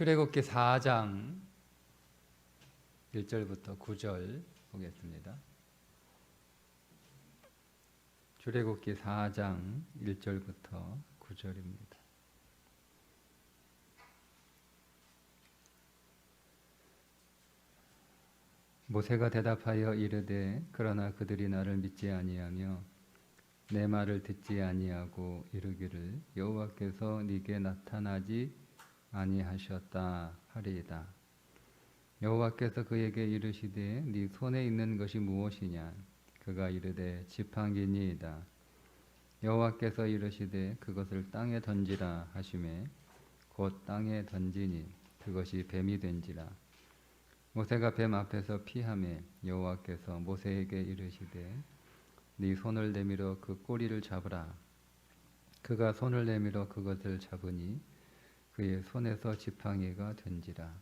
출애굽기 4장 1절부터 9절 보겠습니다. 출애굽기 4장 1절부터 9절입니다. 모세가 대답하여 이르되 그러나 그들이 나를 믿지 아니하며 내 말을 듣지 아니하고 이르기를 여호와께서 네게 나타나지 아니하셨다 하리이다. 여호와께서 그에게 이르시되 네 손에 있는 것이 무엇이냐? 그가 이르되 지팡이니이다. 여호와께서 이르시되 그것을 땅에 던지라 하시매 곧 땅에 던지니 그것이 뱀이 된지라. 모세가 뱀 앞에서 피하매 여호와께서 모세에게 이르시되 네 손을 내밀어 그 꼬리를 잡으라. 그가 손을 내밀어 그것을 잡으니 그의 손에서 지팡이가 된지라.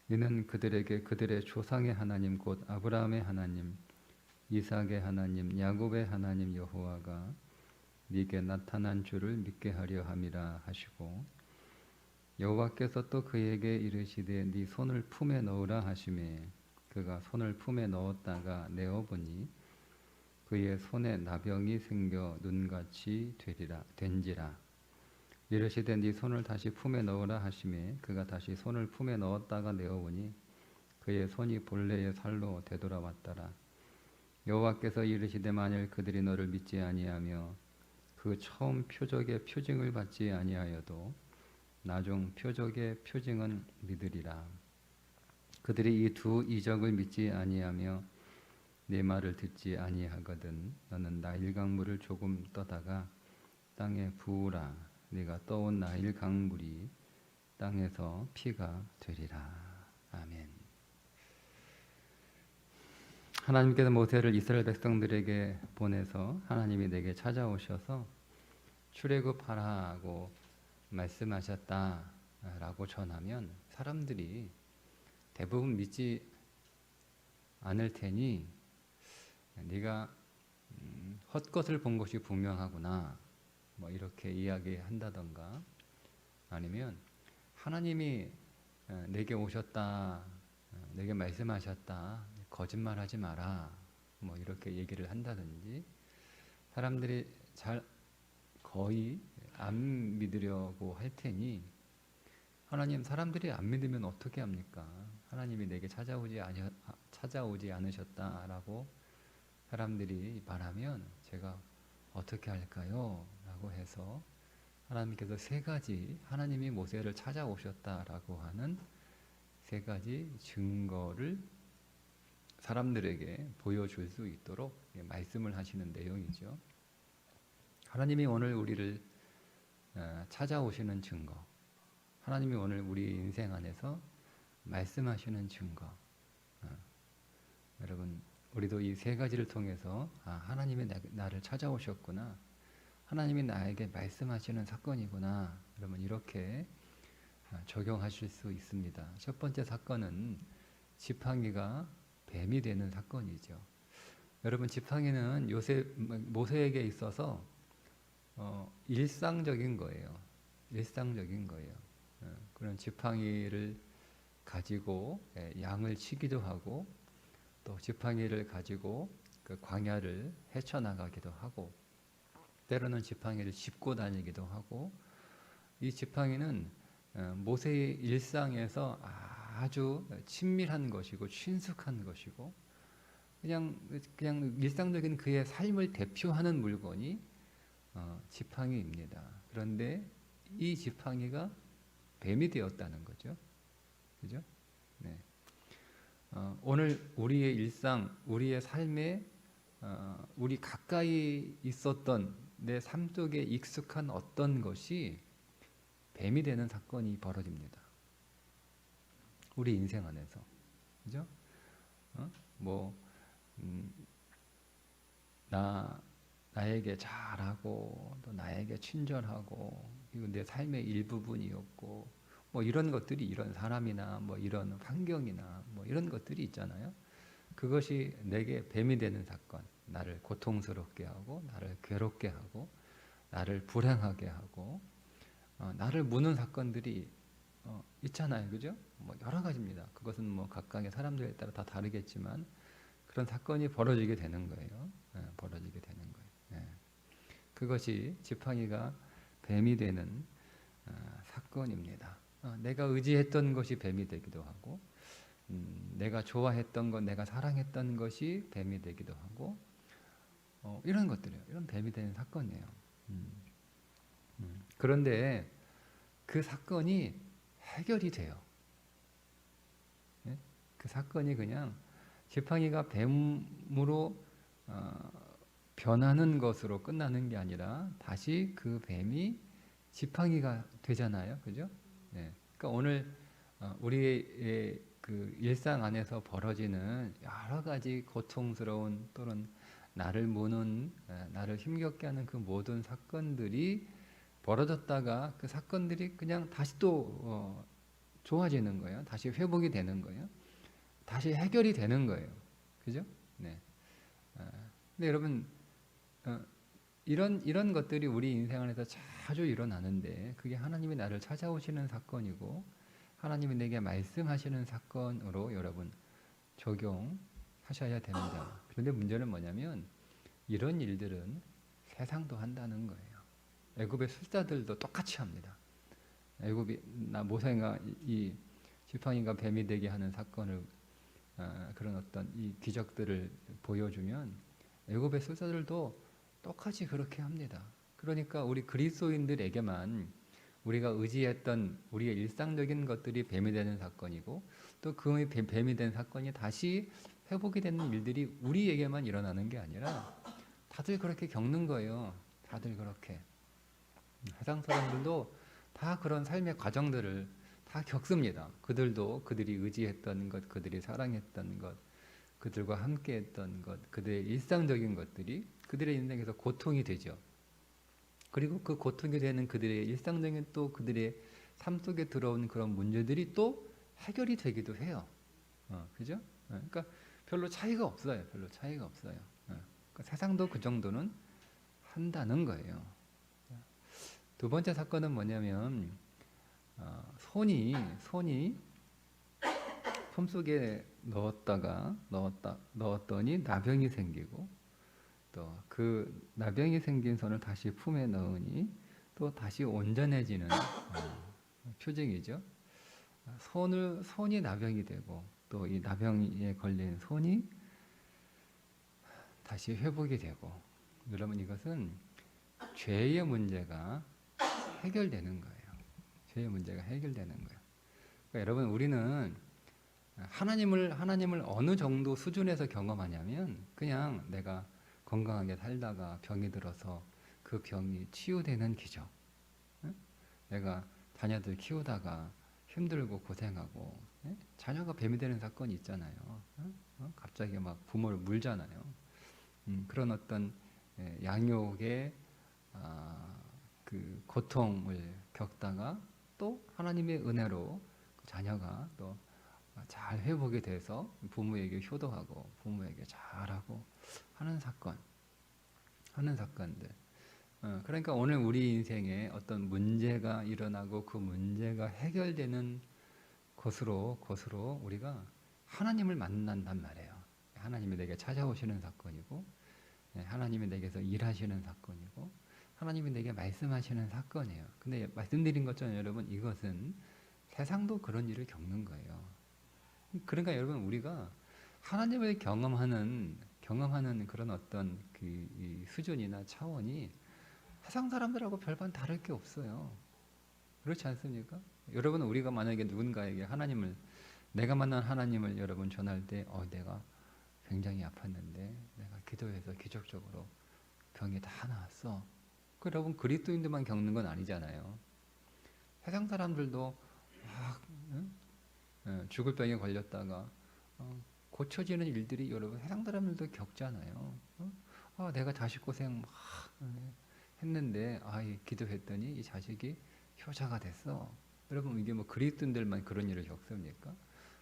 이는 그들에게 그들의 조상의 하나님 곧 아브라함의 하나님, 이삭의 하나님, 야곱의 하나님 여호와가 네게 나타난 줄을 믿게 하려 함이라 하시고, 여호와께서 또 그에게 이르시되 네 손을 품에 넣으라 하시매 그가 손을 품에 넣었다가 내어보니 그의 손에 나병이 생겨 눈같이 된지라. 이르시되 네 손을 다시 품에 넣으라 하시매 그가 다시 손을 품에 넣었다가 내어보니 그의 손이 본래의 살로 되돌아왔더라. 여호와께서 이르시되 만일 그들이 너를 믿지 아니하며 그 처음 표적의 표징을 받지 아니하여도 나중 표적의 표징은 믿으리라. 그들이 이 두 이적을 믿지 아니하며 내 말을 듣지 아니하거든 너는 나일 강물을 조금 떠다가 땅에 부으라. 네가 떠온 나일 강물이 땅에서 피가 되리라. 아멘. 하나님께서 모세를 이스라엘 백성들에게 보내서 하나님이 내게 찾아오셔서 출애굽하라고 말씀하셨다라고 전하면 사람들이 대부분 믿지 않을 테니 네가 헛것을 본 것이 분명하구나 뭐 이렇게 이야기한다던가, 아니면 하나님이 내게 오셨다, 내게 말씀하셨다, 거짓말하지 마라 뭐 이렇게 얘기를 한다든지, 사람들이 거의 안 믿으려고 할 테니 하나님, 사람들이 안 믿으면 어떻게 합니까? 하나님이 내게 찾아오지 않으셨다라고 사람들이 말하면 제가 어떻게 할까요? 라고 해서 하나님께서 세 가지, 하나님이 모세를 찾아오셨다라고 하는 세 가지 증거를 사람들에게 보여줄 수 있도록 말씀을 하시는 내용이죠. 하나님이 오늘 우리를 찾아오시는 증거, 하나님이 오늘 우리 인생 안에서 말씀하시는 증거. 여러분, 우리도 이 세 가지를 통해서 하나님이 나를 찾아오셨구나, 하나님이 나에게 말씀하시는 사건이구나, 여러분 이렇게 적용하실 수 있습니다. 첫 번째 사건은 지팡이가 뱀이 되는 사건이죠. 여러분, 지팡이는 모세에게 있어서 일상적인 거예요. 일상적인 거예요. 그런 지팡이를 가지고 양을 치기도 하고, 또 지팡이를 가지고 그 광야를 헤쳐나가기도 하고, 때로는 지팡이를 짚고 다니기도 하고, 이 지팡이는 모세의 일상에서 아주 친밀한 것이고 친숙한 것이고, 그냥 일상적인 그의 삶을 대표하는 물건이 지팡이입니다. 그런데 이 지팡이가 뱀이 되었다는 거죠. 그죠? 네. 오늘 우리의 일상, 우리의 삶에 우리 가까이 있었던 내 삶 속에 익숙한 어떤 것이 뱀이 되는 사건이 벌어집니다. 우리 인생 안에서. 그죠? 나에게 잘하고 또 나에게 친절하고 이거 내 삶의 일부분이었고 뭐 이런 것들이, 이런 사람이나 뭐 이런 환경이나 뭐 이런 것들이 있잖아요. 그것이 내게 뱀이 되는 사건, 나를 고통스럽게 하고 나를 괴롭게 하고 나를 불행하게 하고 나를 무는 사건들이 있잖아요, 그죠? 뭐 여러 가지입니다. 그것은 뭐 각각의 사람들에 따라 다 다르겠지만 그런 사건이 벌어지게 되는 거예요. 벌어지게 되는 거예요. 그것이 지팡이가 뱀이 되는 사건입니다. 내가 의지했던 것이 뱀이 되기도 하고, 내가 좋아했던 것, 내가 사랑했던 것이 뱀이 되기도 하고, 이런 것들이에요. 이런 뱀이 되는 사건이에요. 그런데 그 사건이 해결이 돼요. 예? 그 사건이 그냥 지팡이가 뱀으로 변하는 것으로 끝나는 게 아니라 다시 그 뱀이 지팡이가 되잖아요, 그죠? 네. 그러니까 오늘 우리의 그 일상 안에서 벌어지는 여러 가지 고통스러운 또는 나를 무는 나를 힘겹게 하는 그 모든 사건들이 벌어졌다가 그 사건들이 그냥 다시 또 좋아지는 거예요. 다시 회복이 되는 거예요. 다시 해결이 되는 거예요. 그죠? 네. 근데 여러분 이런 것들이 우리 인생 안에서 자주 일어나는데 그게 하나님이 나를 찾아오시는 사건이고 하나님이 내게 말씀하시는 사건으로 여러분 적용하셔야 됩니다. 그런데 문제는 뭐냐면 이런 일들은 세상도 한다는 거예요. 애굽의 술사들도 똑같이 합니다. 애굽이 모세가 이 지팡이가 뱀이 되게 하는 사건을 그런 어떤 이 기적들을 보여주면 애굽의 술사들도 똑같이 그렇게 합니다. 그러니까 우리 그리스도인들에게만 우리가 의지했던 우리의 일상적인 것들이 뱀이 되는 사건이고 또 그 뱀이 된 사건이 다시 회복이 되는 일들이 우리에게만 일어나는 게 아니라 다들 그렇게 겪는 거예요. 다들 그렇게. 세상 사람들도 다 그런 삶의 과정들을 다 겪습니다. 그들도 그들이 의지했던 것, 그들이 사랑했던 것, 그들과 함께했던 것, 그들의 일상적인 것들이 그들의 인생에서 고통이 되죠. 그리고 그 고통이 되는 그들의 일상적인 또 그들의 삶 속에 들어온 그런 문제들이 또 해결이 되기도 해요. 그죠? 그러니까 별로 차이가 없어요. 별로 차이가 없어요. 그러니까 세상도 그 정도는 한다는 거예요. 두 번째 사건은 뭐냐면 손이 손속에 넣었더니 나병이 생기고 또 그 나병이 생긴 손을 다시 품에 넣으니 또 다시 온전해지는 표징이죠. 손이 나병이 되고 또 이 나병에 걸린 손이 다시 회복이 되고 여러분 이것은 죄의 문제가 해결되는 거예요. 죄의 문제가 해결되는 거예요. 그러니까 여러분 우리는 하나님을 어느 정도 수준에서 경험하냐면 그냥 내가 건강하게 살다가 병이 들어서 그 병이 치유되는 기적. 내가 자녀들 키우다가 힘들고 고생하고 자녀가 뱀이 되는 사건이 있잖아요. 갑자기 막 부모를 물잖아요. 그런 어떤 양육의 그 고통을 겪다가 또 하나님의 은혜로 자녀가 또 잘 회복이 돼서 부모에게 효도하고 부모에게 잘하고 하는 사건들. 그러니까 오늘 우리 인생에 어떤 문제가 일어나고 그 문제가 해결되는 것으로 우리가 하나님을 만난단 말이에요. 하나님이 내게 찾아오시는 사건이고 하나님이 내게서 일하시는 사건이고 하나님이 내게 말씀하시는 사건이에요. 근데 말씀드린 것처럼 여러분 이것은 세상도 그런 일을 겪는 거예요. 그러니까 여러분 우리가 하나님을 경험하는 그런 어떤 그 수준이나 차원이 세상 사람들하고 별반 다를 게 없어요. 그렇지 않습니까? 여러분 우리가 만약에 누군가에게 내가 만난 하나님을 여러분 전할 때 내가 굉장히 아팠는데 내가 기도해서 기적적으로 병이 다 나았어. 여러분 그리스도인들만 겪는 건 아니잖아요. 세상 사람들도 막 죽을 병에 걸렸다가 고쳐지는 일들이 여러분 세상 사람들도 겪잖아요. 내가 자식 고생 막 했는데 기도했더니 이 자식이 효자가 됐어. 여러분 이게 뭐 그리스도인들만 그런 일을 겪습니까?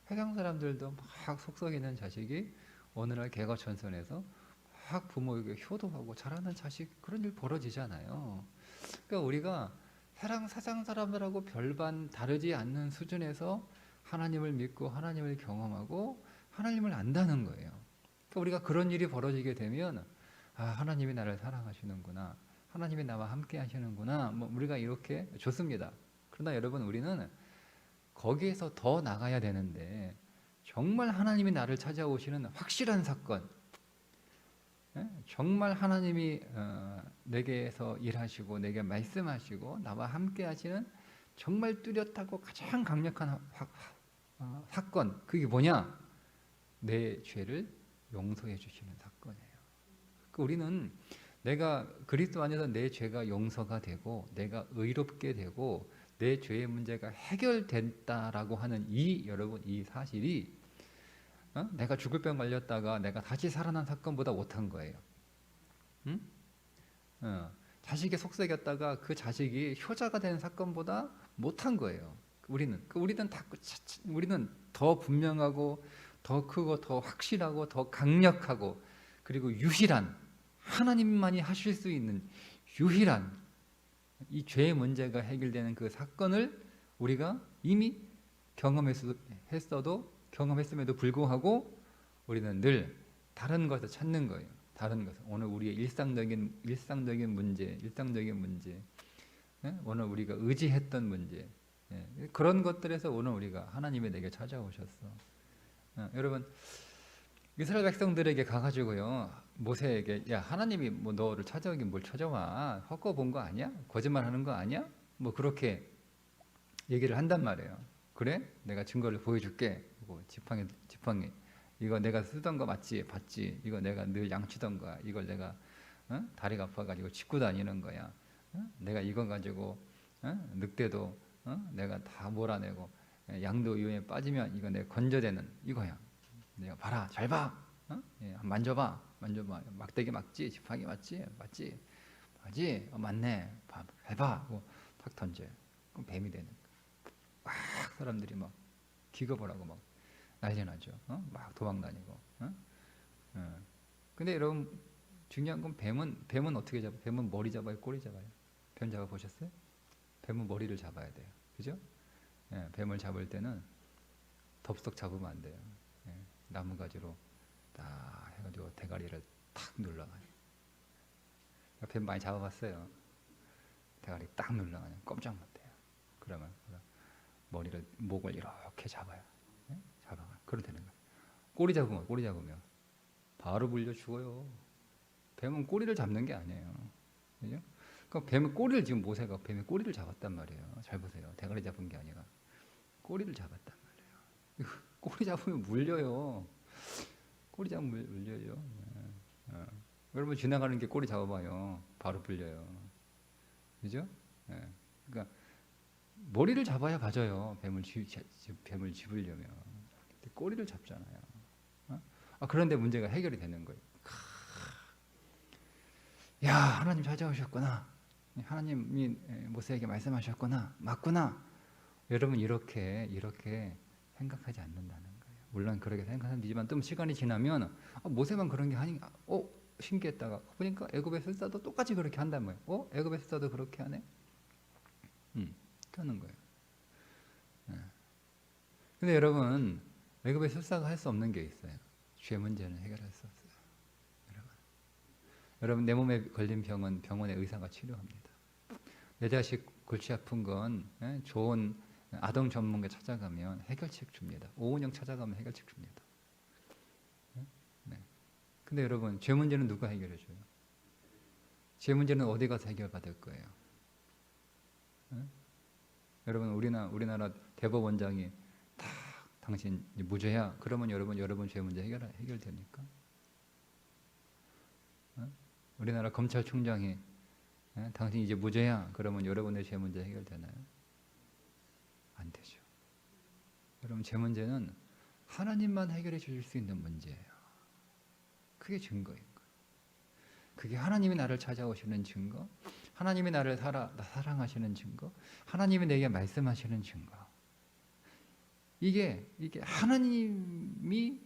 세상 사람들도 막 속썩이는 자식이 어느 날 개과천선해서 막 부모에게 효도하고 잘하는 자식 그런 일 벌어지잖아요. 그러니까 우리가 세상 사람들하고 별반 다르지 않는 수준에서 하나님을 믿고 하나님을 경험하고 하나님을 안다는 거예요. 그러니까 우리가 그런 일이 벌어지게 되면 하나님이 나를 사랑하시는구나, 하나님이 나와 함께 하시는구나, 뭐 우리가 이렇게 좋습니다. 그러나 여러분, 우리는 거기에서 더 나가야 되는데, 정말 하나님이 나를 찾아오시는 확실한 사건, 정말 하나님이 내게서 일하시고 내게 말씀하시고 나와 함께 하시는 정말 뚜렷하고 가장 강력한 사건, 그게 뭐냐? 내 죄를 용서해 주시는 사건이에요. 우리는 내가 그리스도 안에서 내 죄가 용서가 되고 내가 의롭게 되고 내 죄의 문제가 해결됐다라고 하는 여러분, 이 사실이 내가 죽을 병 걸렸다가 내가 다시 살아난 사건보다 못한 거예요. 응? 자식이 속썩였다가 그 자식이 효자가 된 사건보다 못한 거예요. 우리는 더 분명하고 더 크고 더 확실하고 더 강력하고 그리고 유일한, 하나님만이 하실 수 있는 유일한 이 죄의 문제가 해결되는 그 사건을 우리가 이미 경험했음에도 불구하고 우리는 늘 다른 것을 찾는 거예요. 다른 것, 오늘 우리의 일상적인 문제, 오늘 우리가 의지했던 문제, 그런 것들에서 오늘 우리가 하나님이 내게 찾아오셨어. 여러분, 이스라엘 백성들에게 가가지고요, 모세에게, 야, 하나님이 뭐 너를 찾아오긴 뭘 찾아와? 헛거 본 거 아니야? 거짓말하는 거 아니야? 뭐 그렇게 얘기를 한단 말이에요. 그래? 내가 증거를 보여줄게. 지팡이 이거 내가 쓰던 거 맞지? 봤지? 이거 내가 늘 양치던 거야. 이걸 내가 다리가 아파가지고 짚고 다니는 거야. 내가 이거 가지고 늑대도 내가 다 몰아내고 양도 위험에 빠지면 이거 내가 건져대는 이거야. 내가 봐라, 잘 봐. 만져봐. 막대기 맞지? 지팡이 맞지? 맞지? 맞네. 잘 봐. 하고 탁 던져요. 그럼 뱀이 되는 거야. 막 사람들이 막 기겁을 하고 막 난리 나죠. 막 도망 다니고. 근데 여러분, 중요한 건 뱀은 어떻게 잡아요? 뱀은 머리 잡아요, 꼬리 잡아요? 뱀 잡아 보셨어요? 뱀은 머리를 잡아야 돼요. 그죠? 뱀을 잡을 때는 덥석 잡으면 안 돼요. 나무가지로 딱 해가지고 대가리를 탁 눌러가요. 뱀 많이 잡아봤어요. 대가리 딱 눌러가요. 꼼짝 못해요. 그러면 머리를, 목을 이렇게 잡아요. 잡아가. 그럼 되는 거예요. 꼬리 잡으면 바로 물려 죽어요. 뱀은 꼬리를 잡는 게 아니에요. 그죠? 그러니까 뱀의 꼬리를, 지금 모세가 뱀의 꼬리를 잡았단 말이에요. 잘 보세요. 대가리 잡은 게 아니라 꼬리를 잡았단 말이에요. 꼬리 잡으면 물려요. 꼬리 잡으면 물려요. 여러분, 지나가는 게 꼬리 잡아봐요. 바로 불려요. 그죠? 그러니까 머리를 잡아야 가져요. 뱀을 집으려면. 꼬리를 잡잖아요. 그런데 문제가 해결이 되는 거예요. 야, 하나님 찾아오셨구나. 하나님이 모세에게 말씀하셨구나. 맞구나. 여러분, 이렇게 생각하지 않는다는 거예요. 물론 그렇게 생각하지만 좀 시간이 지나면 모세만 그런 게 아닌가? 신기했다가 보니까 애굽의 술사도 똑같이 그렇게 한단 말이에요. 애굽의 술사도 그렇게 하네? 하는 거예요. 근데 여러분, 애굽의 술사가 할 수 없는 게 있어요. 죄 문제는 해결할 수 없어요. 여러분, 내 몸에 걸린 병은 병원의 의사가 치료합니다. 내 자식 골치 아픈 건 좋은 아동 전문가 찾아가면 해결책 줍니다. 오은영 찾아가면 해결책 줍니다. 근데 여러분, 죄 문제는 누가 해결해 줘요? 죄 문제는 어디 가서 해결받을 거예요? 여러분, 우리나라 대법원장이 당신 무죄야. 그러면 여러분 죄 문제 해결됩니까? 우리나라 검찰총장이 당신 이제 무죄야. 그러면 여러분의 죄 문제 해결되나요? 안 되죠. 여러분, 죄 문제는 하나님만 해결해 주실 수 있는 문제예요. 그게 증거인 거예요. 그게 하나님이 나를 찾아오시는 증거, 하나님이 나를 사랑하시는 증거, 하나님이 내게 말씀하시는 증거. 이게 하나님이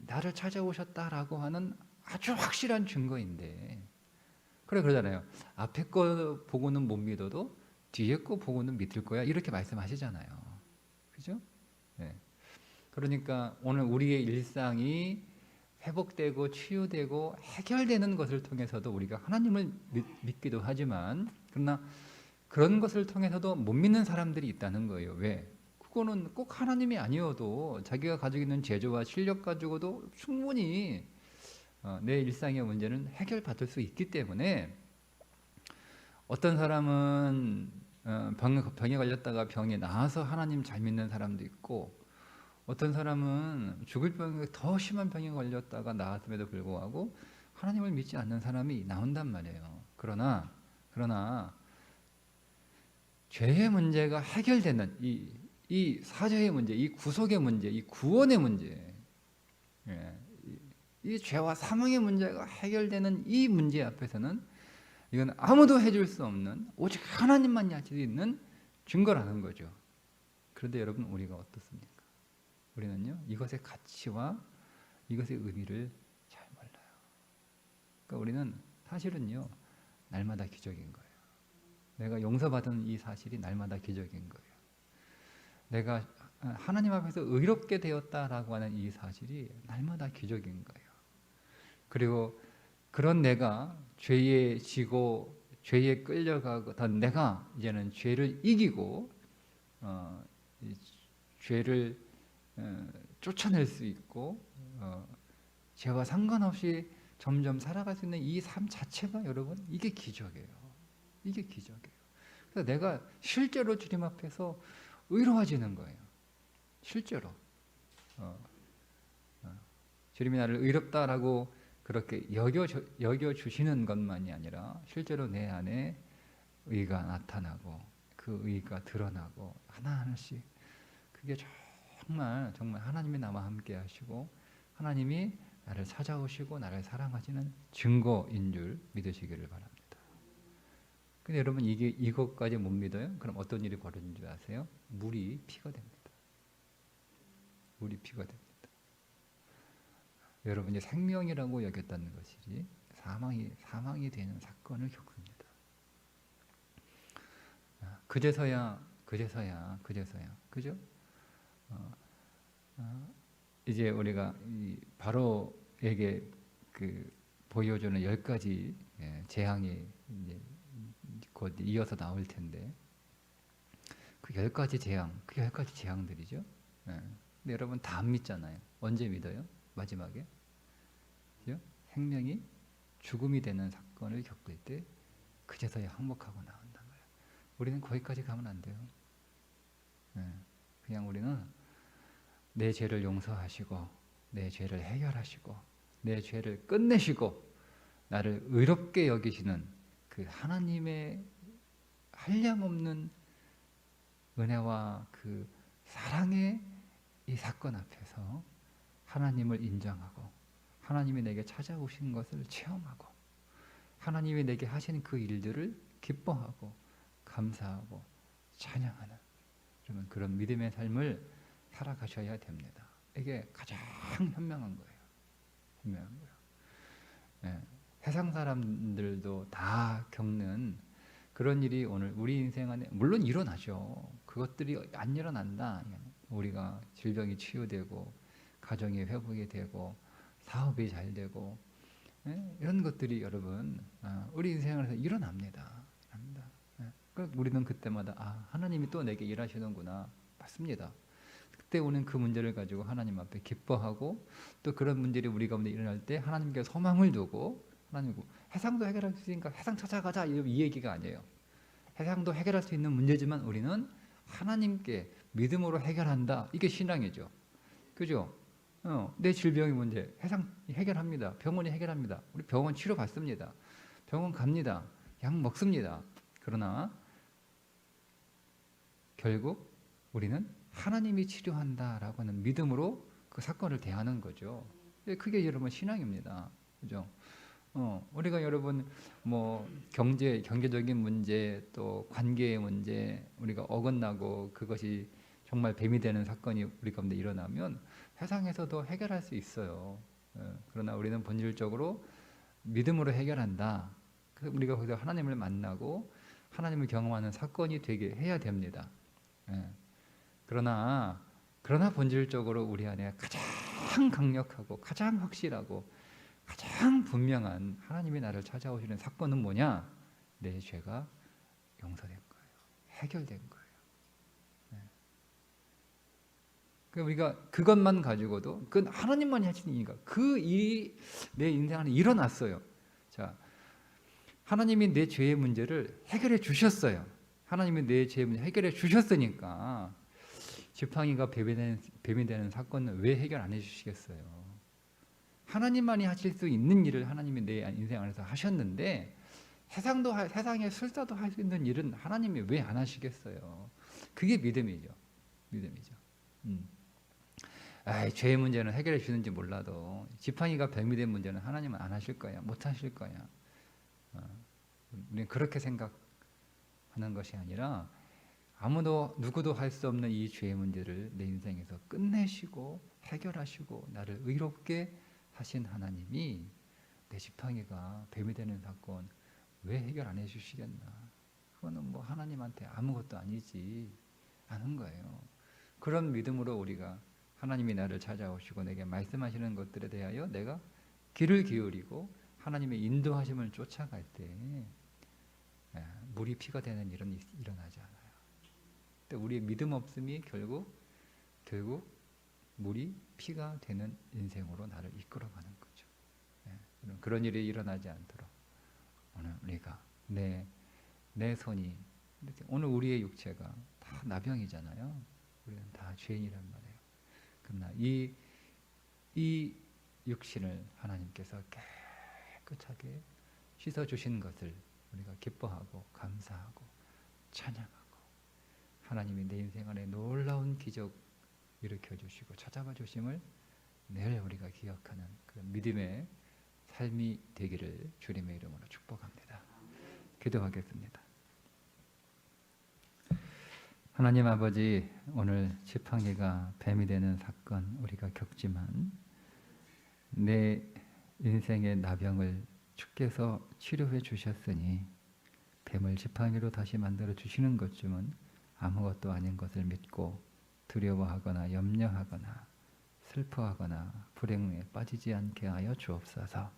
나를 찾아오셨다라고 하는 아주 확실한 증거인데, 그러잖아요. 앞에 거 보고는 못 믿어도 뒤에 거 보고는 믿을 거야 이렇게 말씀하시잖아요. 그죠? 네. 그러니까 오늘 우리의 일상이 회복되고 치유되고 해결되는 것을 통해서도 우리가 하나님을 믿기도 하지만 그러나 그런 것을 통해서도 못 믿는 사람들이 있다는 거예요. 왜? 그거는 꼭 하나님이 아니어도 자기가 가지고 있는 재주와 실력 가지고도 충분히 내 일상의 문제는 해결받을 수 있기 때문에 어떤 사람은 병에 걸렸다가 병이 나아서 하나님 잘 믿는 사람도 있고 어떤 사람은 죽을 병에 더 심한 병에 걸렸다가 나았음에도 불구하고 하나님을 믿지 않는 사람이 나온단 말이에요. 그러나 죄의 문제가 해결되는 이 사죄의 문제, 이 구속의 문제, 이 구원의 문제, 이 죄와 사망의 문제가 해결되는 이 문제 앞에서는 이건 아무도 해줄 수 없는 오직 하나님만이 할 수 있는 증거라는 거죠. 그런데 여러분 우리가 어떻습니까? 우리는요 이것의 가치와 이것의 의미를 잘 몰라요. 그러니까 우리는 사실은요 날마다 기적인 거예요. 내가 용서받은 이 사실이 날마다 기적인 거예요. 내가 하나님 앞에서 의롭게 되었다라고 하는 이 사실이 날마다 기적인 거예요. 그리고 그런 내가 죄에 지고 죄에 끌려가던 내가 이제는 죄를 이기고 죄를 쫓아낼 수 있고 죄와 상관없이 점점 살아갈 수 있는 이 삶 자체가 여러분 이게 기적이에요. 이게 기적이에요. 그래서 내가 실제로 주님 앞에서 의로워지는 거예요. 실제로 주님이 나를 의롭다라고 그렇게 여겨주시는 것만이 아니라 실제로 내 안에 의가 나타나고 그 의가 드러나고 하나하나씩 그게 정말 하나님이 나와 함께 하시고 하나님이 나를 찾아오시고 나를 사랑하시는 증거인 줄 믿으시기를 바랍니다. 근데 여러분 이것까지 못 믿어요? 그럼 어떤 일이 벌어진 줄 아세요? 물이 피가 됩니다. 물이 피가 됩니다. 여러분이 생명이라고 여겼다는 것이 사망이 되는 사건을 겪습니다. 그제서야 그죠? 이제 우리가 바로에게 그 보여주는 10가지 재앙이 이제 곧 이어서 나올 텐데 그 10가지 재앙들이죠. 근데 여러분 다 안 믿잖아요. 언제 믿어요? 마지막에 그죠? 생명이 죽음이 되는 사건을 겪을 때 그제서야 항복하고 나온단 말이에요. 우리는 거기까지 가면 안 돼요. 그냥 우리는 내 죄를 용서하시고 내 죄를 해결하시고 내 죄를 끝내시고 나를 의롭게 여기시는 그 하나님의 한량없는 은혜와 그 사랑의 이 사건 앞에서 하나님을 인정하고 하나님이 내게 찾아오신 것을 체험하고 하나님이 내게 하신 그 일들을 기뻐하고 감사하고 찬양하는 그런 믿음의 삶을 살아가셔야 됩니다. 이게 가장 현명한 거예요. 현명한 거예요. 세상 사람들도 다 겪는 그런 일이 오늘 우리 인생 안에 물론 일어나죠. 그것들이 안 일어난다. 우리가 질병이 치유되고 가정이 회복이 되고 사업이 잘 되고 이런 것들이 여러분 우리 인생에서 일어납니다. 우리는 그때마다 하나님이 또 내게 일하시는구나. 맞습니다. 그때 우리는 그 문제를 가지고 하나님 앞에 기뻐하고 또 그런 문제들이 우리 가운데 일어날 때 하나님께 소망을 두고 하나님 해상도 해결할 수 있으니까 해상 찾아가자 이 얘기가 아니에요. 해상도 해결할 수 있는 문제지만 우리는 하나님께 믿음으로 해결한다. 이게 신앙이죠. 그죠? 내 질병의 문제 해상 해결합니다. 병원이 해결합니다. 우리 병원 치료 받습니다. 병원 갑니다. 약 먹습니다. 그러나 결국 우리는 하나님이 치료한다라고 하는 믿음으로 그 사건을 대하는 거죠. 그게 여러분 신앙입니다. 그죠? 우리가 여러분 뭐 경제적인 문제 또 관계의 문제 우리가 어긋나고 그것이 정말 뱀이 되는 사건이 우리 가운데 일어나면 세상에서도 해결할 수 있어요. 그러나 우리는 본질적으로 믿음으로 해결한다. 그래서 우리가 거기서 하나님을 만나고 하나님을 경험하는 사건이 되게 해야 됩니다. 예. 그러나 본질적으로 우리 안에 가장 강력하고 가장 확실하고 가장 분명한 하나님이 나를 찾아오시는 사건은 뭐냐? 내 죄가 용서된 거예요. 해결된 거예요. 그 우리가 그것만 가지고도 그 하나님만이 하시는 일이니까 그 일이 내 인생 안에 일어났어요. 자, 하나님이 내 죄의 문제를 해결해 주셨어요. 하나님이 내 죄의 문제 해결해 주셨으니까 지팡이가 뱀이 되는 사건은 왜 해결 안 해주시겠어요? 하나님만이 하실 수 있는 일을 하나님이 내 인생 안에서 하셨는데 세상에 술사도 할 수 있는 일은 하나님이 왜 안 하시겠어요? 그게 믿음이죠. 믿음이죠. 죄의 문제는 해결해 주는지 몰라도 지팡이가 뱀이 된 문제는 하나님은 안 하실 거야. 못 하실 거야. 우리는 그렇게 생각하는 것이 아니라 누구도 할 수 없는 이 죄의 문제를 내 인생에서 끝내시고 해결하시고 나를 의롭게 하신 하나님이 내 지팡이가 뱀이 되는 사건 왜 해결 안 해주시겠나? 그거는 뭐 하나님한테 아무것도 아니지 하는 거예요. 그런 믿음으로 우리가 하나님이 나를 찾아오시고 내게 말씀하시는 것들에 대하여 내가 귀를 기울이고 하나님의 인도하심을 쫓아갈 때 물이 피가 되는 일은 일어나지 않아요. 근데 우리의 믿음 없음이 결국 물이 피가 되는 인생으로 나를 이끌어가는 거죠. 그런 일이 일어나지 않도록 오늘 우리가 내 손이 오늘 우리의 육체가 다 나병이잖아요. 우리는 다 죄인이란 말이에요. 그러나 이 육신을 하나님께서 깨끗하게 씻어주신 것을 우리가 기뻐하고 감사하고 찬양하고 하나님이 내 인생 안에 놀라운 기적 일으켜주시고 찾아봐 주심을 늘 우리가 기억하는 그런 믿음의 삶이 되기를 주님의 이름으로 축복합니다. 기도하겠습니다. 하나님 아버지, 오늘 지팡이가 뱀이 되는 사건 우리가 겪지만 내 인생의 나병을 주께서 치료해 주셨으니 뱀을 지팡이로 다시 만들어 주시는 것쯤은 아무것도 아닌 것을 믿고 두려워하거나 염려하거나 슬퍼하거나 불행에 빠지지 않게 하여 주옵소서.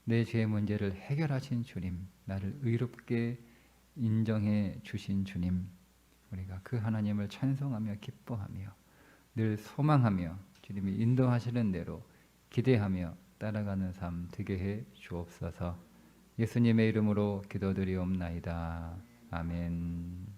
내 죄의 문제를 해결하신 주님, 나를 의롭게 인정해 주신 주님, 우리가 그 하나님을 찬송하며 기뻐하며 늘 소망하며 주님이 인도하시는 대로 기대하며 따라가는 삶 되게 해 주옵소서. 예수님의 이름으로 기도드리옵나이다. 아멘.